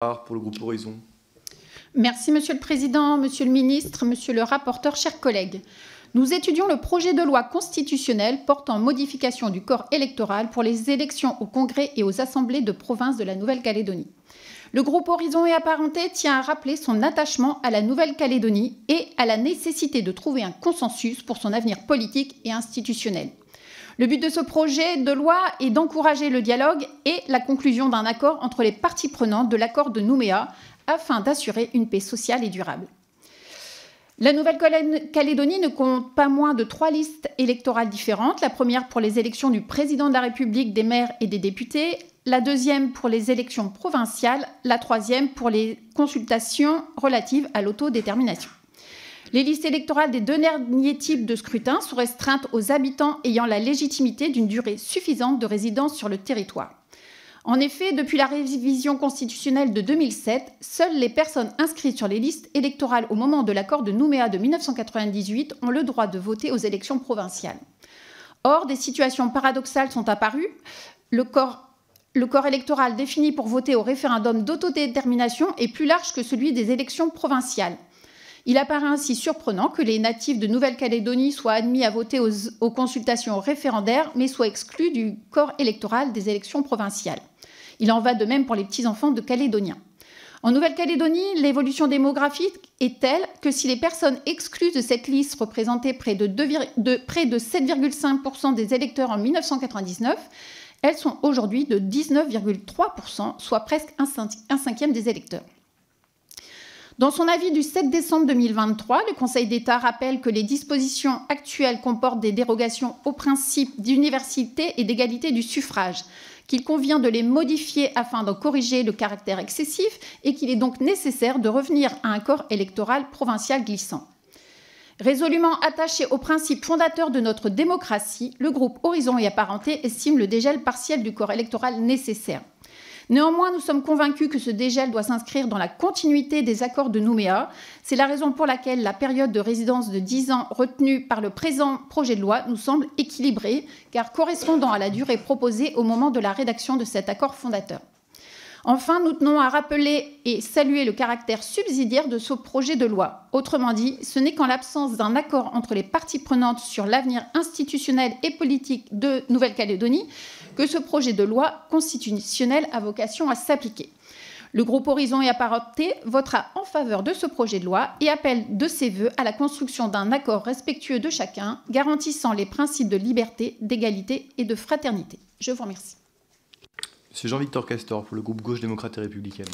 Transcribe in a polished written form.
Pour le groupe Horizon. Merci Monsieur le Président, Monsieur le Ministre, Monsieur le rapporteur, chers collègues. Nous étudions le projet de loi constitutionnelle portant modification du corps électoral pour les élections au Congrès et aux assemblées de province de la Nouvelle-Calédonie. Le groupe Horizon et Apparentés tient à rappeler son attachement à la Nouvelle-Calédonie et à la nécessité de trouver un consensus pour son avenir politique et institutionnel. Le but de ce projet de loi est d'encourager le dialogue et la conclusion d'un accord entre les parties prenantes de l'accord de Nouméa afin d'assurer une paix sociale et durable. La Nouvelle-Calédonie ne compte pas moins de 3 listes électorales différentes. La première pour les élections du président de la République, des maires et des députés. La deuxième pour les élections provinciales. La troisième pour les consultations relatives à l'autodétermination. Les listes électorales des 2 derniers types de scrutins sont restreintes aux habitants ayant la légitimité d'une durée suffisante de résidence sur le territoire. En effet, depuis la révision constitutionnelle de 2007, seules les personnes inscrites sur les listes électorales au moment de l'accord de Nouméa de 1998 ont le droit de voter aux élections provinciales. Or, des situations paradoxales sont apparues. Le corps électoral défini pour voter au référendum d'autodétermination est plus large que celui des élections provinciales. Il apparaît ainsi surprenant que les natifs de Nouvelle-Calédonie soient admis à voter aux consultations référendaires, mais soient exclus du corps électoral des élections provinciales. Il en va de même pour les petits-enfants de Calédoniens. En Nouvelle-Calédonie, l'évolution démographique est telle que si les personnes exclues de cette liste représentaient près de 7,5% des électeurs en 1999, elles sont aujourd'hui de 19,3%, soit presque un cinquième des électeurs. Dans son avis du 7 décembre 2023, le Conseil d'État rappelle que les dispositions actuelles comportent des dérogations au principe d'universalité et d'égalité du suffrage, qu'il convient de les modifier afin d'en corriger le caractère excessif et qu'il est donc nécessaire de revenir à un corps électoral provincial glissant. Résolument attaché aux principes fondateurs de notre démocratie, le groupe Horizon et Apparentés estime le dégel partiel du corps électoral nécessaire. Néanmoins, nous sommes convaincus que ce dégel doit s'inscrire dans la continuité des accords de Nouméa. C'est la raison pour laquelle la période de résidence de 10 ans retenue par le présent projet de loi nous semble équilibrée, car correspondant à la durée proposée au moment de la rédaction de cet accord fondateur. Enfin, nous tenons à rappeler et saluer le caractère subsidiaire de ce projet de loi. Autrement dit, ce n'est qu'en l'absence d'un accord entre les parties prenantes sur l'avenir institutionnel et politique de Nouvelle-Calédonie que ce projet de loi constitutionnelle a vocation à s'appliquer. Le groupe Horizon et Apparentés votera en faveur de ce projet de loi et appelle de ses vœux à la construction d'un accord respectueux de chacun, garantissant les principes de liberté, d'égalité et de fraternité. Je vous remercie. Monsieur Jean-Victor Castor pour le groupe Gauche démocrate et républicaine.